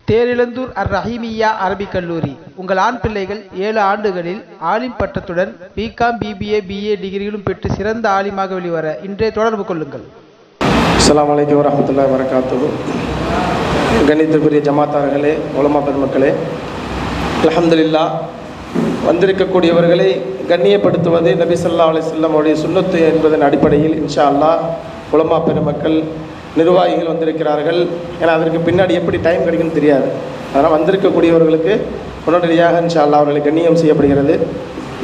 Therizhandur ரஹீமிய்யா Arabic கல்லூரி. உங்கள் ஆண் பிள்ளைகள் 7 ஆண்டுகளில் ஆலிம் பட்டத்துடன் பிகாம், பிபிஏ, பிஏ டிகிரிகளும் பெற்று சிறந்த ஆலிமாக வெளிவர இன்றே தொடர்பு கொள்ளுங்கள். அஸ்ஸலாமு அலைக்கும் வரஹ்மத்துல்லாஹி வபரகாத்துஹு. கண்ணியத்திற்குரிய ஜமாத்தார்களே, உலமா பெருமக்களே, அல்ஹம்துலில்லாஹ். வந்திருக்கக்கூடியவர்களை கண்ணியப்படுத்துவது நபி ஸல்லல்லாஹு அலைஹி வஸல்லம் உடைய சுன்னத்து என்பதன் அடிப்படையில் இன்ஷா அல்லாஹ் உலமா பெருமக்கள், நிர்வாகிகள் வந்திருக்கிறார்கள். ஏன்னா அதற்கு பின்னாடி எப்படி டைம் கிடைக்குன்னு தெரியாது. அதனால் வந்திருக்கக்கூடியவர்களுக்கு உடனடியாக இன்ஷா அல்லாஹ் அவர்களை கண்ணியம் செய்யப்படுகிறது.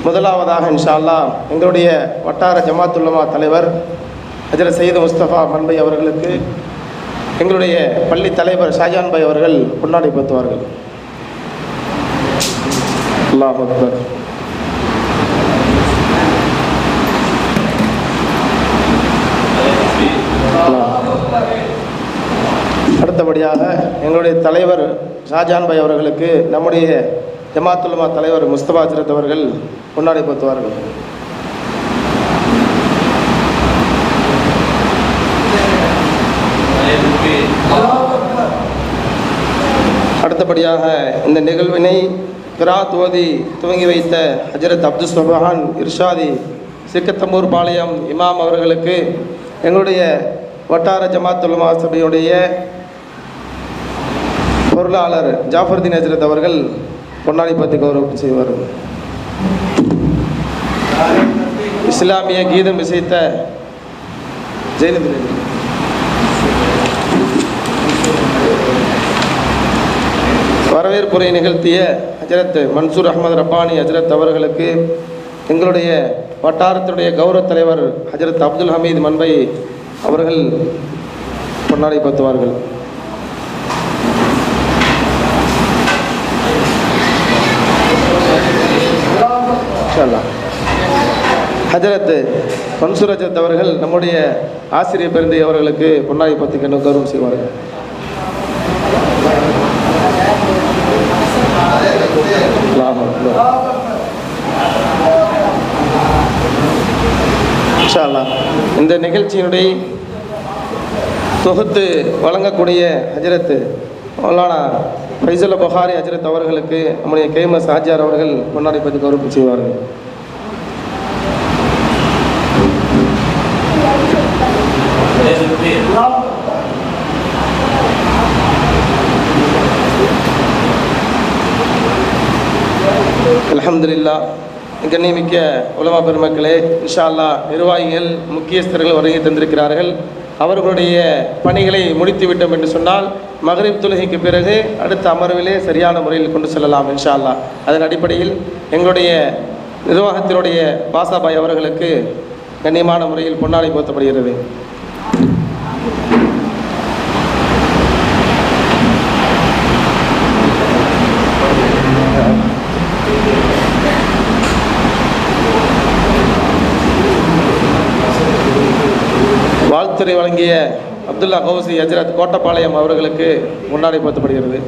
முதலாவதாக இன்ஷா அல்லாஹ் எங்களுடைய வட்டார ஜமாத் உலமா தலைவர் ஹஜ்ரத் சையது முஸ்தபா மன்பை அவர்களுக்கு எங்களுடைய பள்ளி தலைவர் ஷாஜான் பாய் அவர்கள் பொன்னாடை போத்துவார்கள். அல்லாஹ் அக்பர். அடுத்தபடியாக எங்களுடைய தலைவர் ஷாஜான் பாய் அவர்களுக்கு நம்முடைய ஜமாத் உலமா தலைவர் முஸ்தபா ஹஜ்ரத் அவர்கள் பொன்னாடை போத்துவார்கள். அடுத்தபடியாக இந்த நிகழ்வினை கிராத் ஓதி துவங்கி வைத்த ஹஜ்ரத் அப்துல் சுப்ஹான் இர்ஷாதி சிக்கத்தம்பூர் பாளையம் இமாம் அவர்களுக்கு எங்களுடைய வட்டார ஜமாத் உலமா சபையுடைய பொருளாளர் ஜாஃபர்தீன் ஹஜ்ரத் அவர்கள் பொன்னாடை போத்தி கௌரவம் செய்வார்கள். இஸ்லாமிய கீதம் இசைத்த ஜெயலலிதா வரவேற்புரை நிகழ்த்திய ஹஜ்ரத் மன்சூர் அஹ்மத் ரப்பானி ஹஜ்ரத் அவர்களுக்கு எங்களுடைய வட்டாரத்தினுடைய கௌரவ தலைவர் ஹஜ்ரத் அப்துல் ஹமீத் மன்பை அவர்கள் பொன்னாடை போத்துவார்கள். ஹஜ்ரத் மன்சூர் ஹஜ்ரத் அவர்கள் நம்முடைய ஆசிரியர் பெருந்தை அவர்களுக்கு பொன்னாடை போத்தி கௌரவம் செய்வார்கள். இன்ஷா அல்லாஹ் இந்த நிகழ்ச்சியினுடைய தொகுத்து வழங்கக்கூடிய ஹஜ்ரத் மௌலானா ஃபைசல் புகாரி ஹஜ்ரத் அவர்களுக்கு நம்முடைய கேஎம்எஸ் ஹாஜியார் அவர்கள் பொன்னாடை போத்தி கௌரவம் செய்வார்கள். அல்ஹம்துலில்லாஹ். கண்ணியமிக்க உலமா பெருமக்களே, இன்ஷா அல்லாஹ் நிர்வாகிகள், முக்கியஸ்தர்கள் வருகை தந்திருக்கிறார்கள். அவர்களுடைய பணிகளை முடித்துவிட்டோம் என்று சொன்னால் மக்ரிப் தொழுகைக்கு பிறகு அடுத்த அமர்விலே சரியான முறையில் கொண்டு செல்லலாம் இன்ஷா அல்லாஹ். அதன் அடிப்படையில் எங்களுடைய நிர்வாகத்தினுடைய பாசாபாய் அவர்களுக்கு கண்ணியமான முறையில் பொன்னாடை போத்தப்படுகிறது. வாழ்த்துறை வழங்கிய அப்துல்லா கௌசி ஹஜ்ரத் கோட்டப்பாளையம் அவர்களுக்கு முன்னாடி போத்தப்படுகிறது.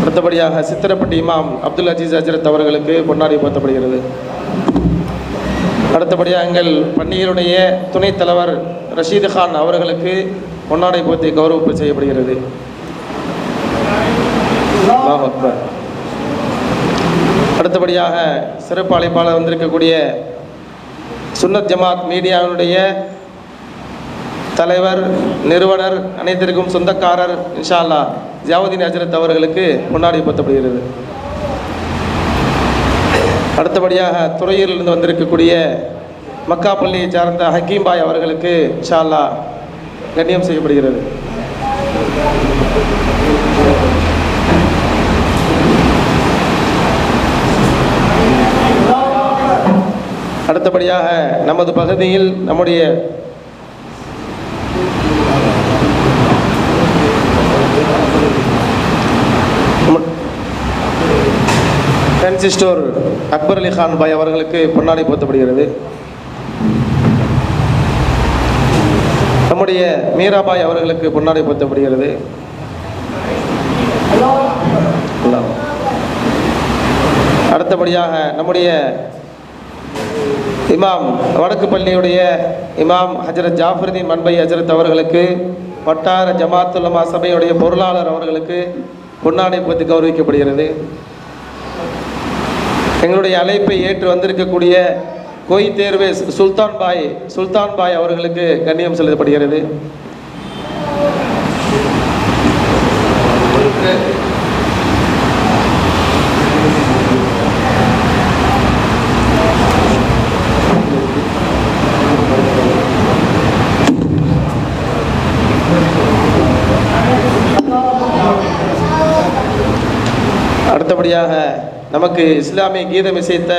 அடுத்தபடியாக சித்திரப்பட்டி இமாம் அப்துல் அஜீஸ் ஹஜ்ரத் அவர்களுக்கு பொன்னாடை போத்தப்படுகிறது. அடுத்தபடியாக எங்கள் பள்ளியினுடைய துணைத் தலைவர் ரஷீது கான் அவர்களுக்கு பொன்னாடை போத்தி கௌரவிப்பு செய்யப்படுகிறது. அடுத்தபடியாக சிறப்பு அழைப்பாளர் வந்திருக்கக்கூடிய சுன்னத் ஜமாத் மீடியாவினுடைய தலைவர், நிறுவனர், அனைத்திற்கும் சொந்தக்காரர் இன்ஷா அல்லாஹ் ஜியாவுதீன் ஹஜ்ரத் அவர்களுக்கு பொன்னாடை போத்தப்படுகிறது. அடுத்தபடியாக துறையூரிலிருந்து வந்திருக்கக்கூடிய மக்கா பள்ளியை சார்ந்த ஹக்கீம் பாய் அவர்களுக்கு இன்ஷா அல்லாஹ் கண்ணியம் செய்யப்படுகிறது. அடுத்தபடியாக நமது பகுதியில் நம்முடைய ஃபேன்சி ஸ்டோர் அக்பர் அலி கான் பாய் அவர்களுக்கு பொன்னாடை போத்தப்படுகிறது. நம்முடைய மீராபாய் அவர்களுக்கு பொன்னாடை போத்தப்படுகிறது. அடுத்தபடியாக நம்முடைய இமாம் வடக்கு பள்ளியுடைய இமாம் ஹஜரத் ஜாஃபருதீன் மன்பை ஹஜரத் அவர்களுக்கு, வட்டார ஜமாத்துல் உலமா சபையுடைய பொருளாளர் அவர்களுக்கு பொன்னாடை போர்த்தி கௌரவிக்கப்படுகிறது. எங்களுடைய அழைப்பை ஏற்று வந்திருக்கக்கூடிய கோய் தேர்வே சுல்தான் பாய் அவர்களுக்கு கண்ணியம் செலுத்தப்படுகிறது. அடுத்தபடியாக நமக்கு இஸ்லாமிய கீதம் இசைத்த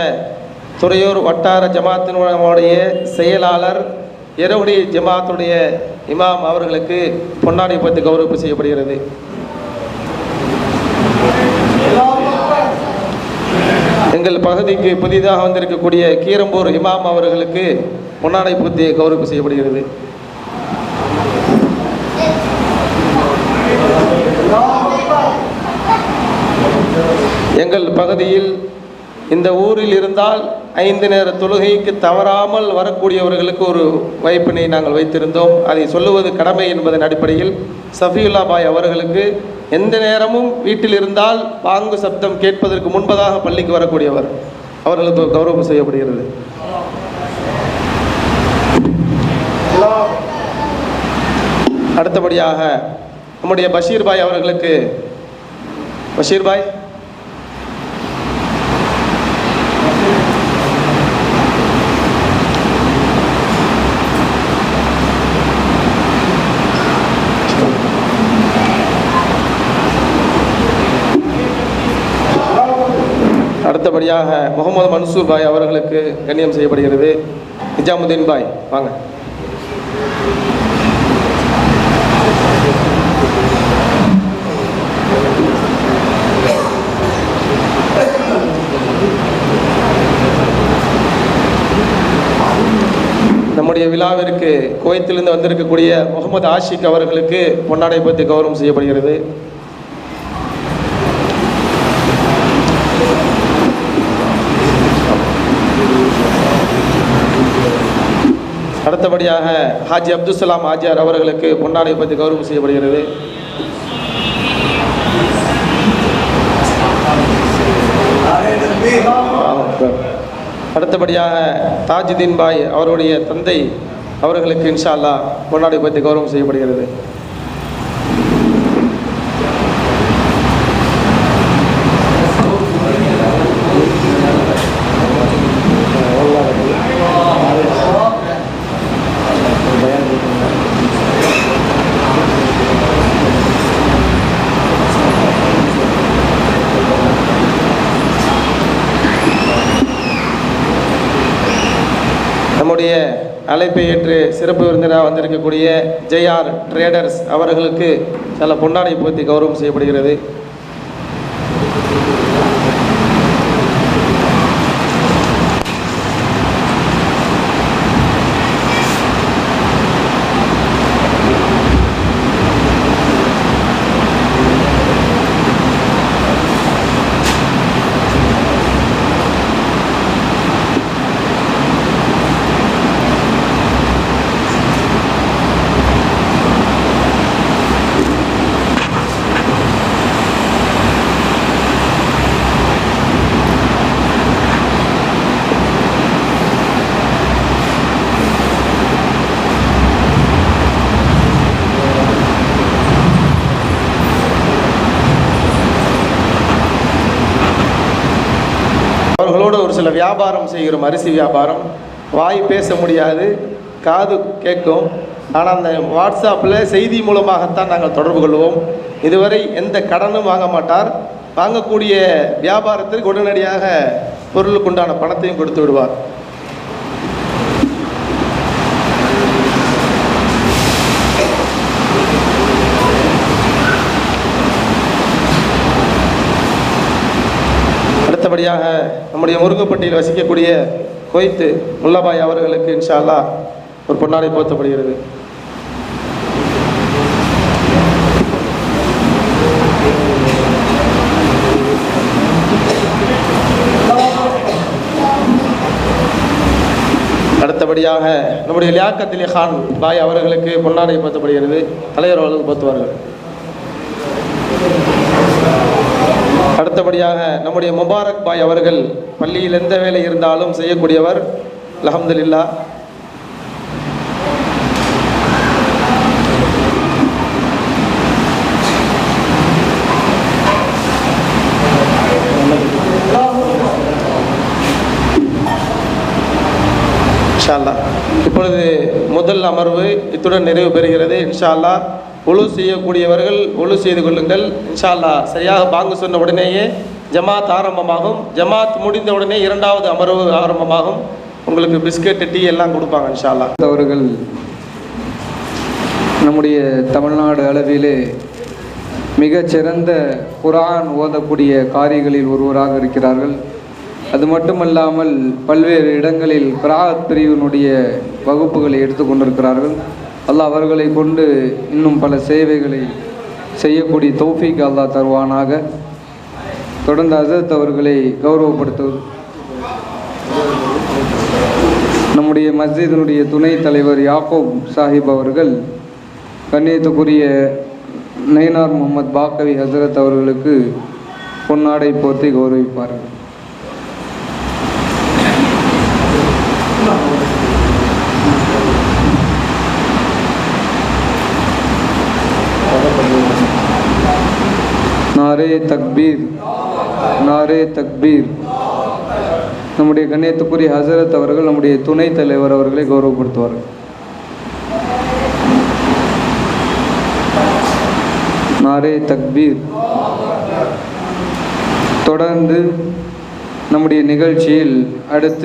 துறையூர் வட்டார ஜமாத்தினுடைய செயலாளர், இரவுடி ஜமாத்துடைய இமாம் அவர்களுக்கு பொன்னாடை போர்த்தி கௌரவிப்பு செய்யப்படுகிறது. எங்கள் பகுதிக்கு புதிதாக வந்திருக்கக்கூடிய கீரம்பூர் இமாம் அவர்களுக்கு பொன்னாடை போர்த்தி கௌரவிப்பு செய்யப்படுகிறது. எங்கள் பகுதியில் இந்த ஊரில் இருந்தால் 5 நேர தொழுகைக்கு தவறாமல் வரக்கூடியவர்களுக்கு ஒரு வாய்ப்பினை நாங்கள் வைத்திருந்தோம். அதை சொல்லுவது கடமை என்பதன் அடிப்படையில் சஃபியுல்லா பாய் அவர்களுக்கு எந்த நேரமும் வீட்டில் இருந்தால் பாங்கு சப்தம் கேட்பதற்கு முன்பதாக பள்ளிக்கு வரக்கூடியவர், அவர்களுக்கு கௌரவம் செய்யப்படுகிறது. அடுத்தபடியாக நம்முடைய பஷீர் பாய் அவர்களுக்கு, பஷீர் பாய் அடுத்தபடியாக முகமது மன்சூர் பாய் அவர்களுக்கு கண்ணியம் செய்யப்படுகிறது. நிஜாமுதீன் பாய் வாங்க. நம்முடைய விழாவிற்கு குவைத்திலிருந்து வந்திருக்கக்கூடிய முகமது ஆஷிக் அவர்களுக்கு பொன்னாடை போர்த்தி கௌரவம் செய்யப்படுகிறது. அடுத்தபடியாக ஹாஜி அப்துல்சலாம் ஆஜியார் அவர்களுக்கு பொன்னாடை போர்த்தி கௌரவம் செய்யப்படுகிறது. அடுத்தபடியாக தாஜுதீன் பாய் அவருடைய தந்தை அவர்களுக்கு இன்ஷா அல்லாஹ் பொன்னாடை போர்த்தி கௌரவம் செய்யப்படுகிறது. நம்முடைய அழைப்பை ஏற்று சிறப்பு விருந்தினராக வந்திருக்கக்கூடிய JR ட்ரேடர்ஸ் அவர்களுக்கு சில பொன்னாடை போர்த்தி கௌரவம் செய்யப்படுகிறது. அவர்களோடு ஒரு சில வியாபாரம் செய்கிறோம். அரிசி வியாபாரம். வாய் பேச முடியாது, காது கேட்கும். ஆனால் அந்த வாட்ஸ்அப்பில் செய்தி மூலமாகத்தான் நாங்கள் தொடர்பு கொள்வோம். இதுவரை எந்த கடனும் வாங்க மாட்டார். வாங்கக்கூடிய வியாபாரத்திற்கு உடனடியாக பொருளுக்குண்டான பணத்தையும் கொடுத்து விடுவார். அடுத்தபடியாக நம்முடைய முருங்கப்பட்டியில் வசிக்கக்கூடிய குவைத்து முல்லாபாய் அவர்களுக்கு இன்ஷா அல்லாஹ் ஒரு பொன்னாடை போர்த்தப்படுகிறது. அடுத்தபடியாக நம்முடைய லியாக்கத் கான் பாய் அவர்களுக்கு பொன்னாடை போர்த்தப்படுகிறது. தலைவர் அவர்கள் போத்துவார்கள். அடுத்தபடியாக நம்முடைய முபாரக் பாய் அவர்கள் பள்ளியில் எந்த வேலை இருந்தாலும் செய்யக்கூடியவர். அல்ஹம்துலில்லாஹ். இன்ஷா அல்லாஹ் இப்பொழுது முதல் அமர்வு இத்துடன் நிறைவு பெறுகிறது. இன்ஷா அல்லாஹ் ஒழு செய்யக்கூடியவர்கள் ஒழு செய்து கொள்ளுங்கள். இன்ஷா அல்லாஹ் சரியாக பாங்கு சொன்ன உடனேயே ஜமாத் ஆரம்பமாகும். ஜமாத் முடிந்த உடனே இரண்டாவது அமர்வு ஆரம்பமாகும். உங்களுக்கு பிஸ்கெட்டு டீ எல்லாம் கொடுப்பாங்க இன்ஷா அல்லாஹ். அவர்கள் நம்முடைய தமிழ்நாடு அளவிலே மிகச்சிறந்த குர்ஆன் ஓதக்கூடிய காரிகளில் ஒருவராக இருக்கிறார்கள். அது மட்டுமல்லாமல் பல்வேறு இடங்களில் கிராஅத் பிரிவினுடைய வகுப்புகளை எடுத்து கொண்டிருக்கிறார்கள். அல்லாஹ் அவர்களை கொண்டு இன்னும் பல சேவைகளை செய்யக்கூடிய தௌஃபீக் அல்லாஹ் தருவானாக. தொடர்ந்து ஹஸரத் அவர்களை கௌரவப்படுத்துவது நம்முடைய மஸ்ஜிதினுடைய துணைத் தலைவர் யாக்கூப் சாஹிப் அவர்கள் கண்ணியத்துக்குரிய நயினார் முகமது பாக்கவி ஹசரத் அவர்களுக்கு பொன்னாடை போர்த்தி கௌரவிப்பார்கள். நாரே தக்பீர், நாரே தக்பீர். நம்முடைய கண்ணியத்துக்குரிய ஹசரத் அவர்கள் நம்முடைய துணைத் தலைவர் அவர்களை கௌரவப்படுத்துவார்கள். நாரே தக்பீர். தொடர்ந்து நம்முடைய நிகழ்ச்சியில் அடுத்து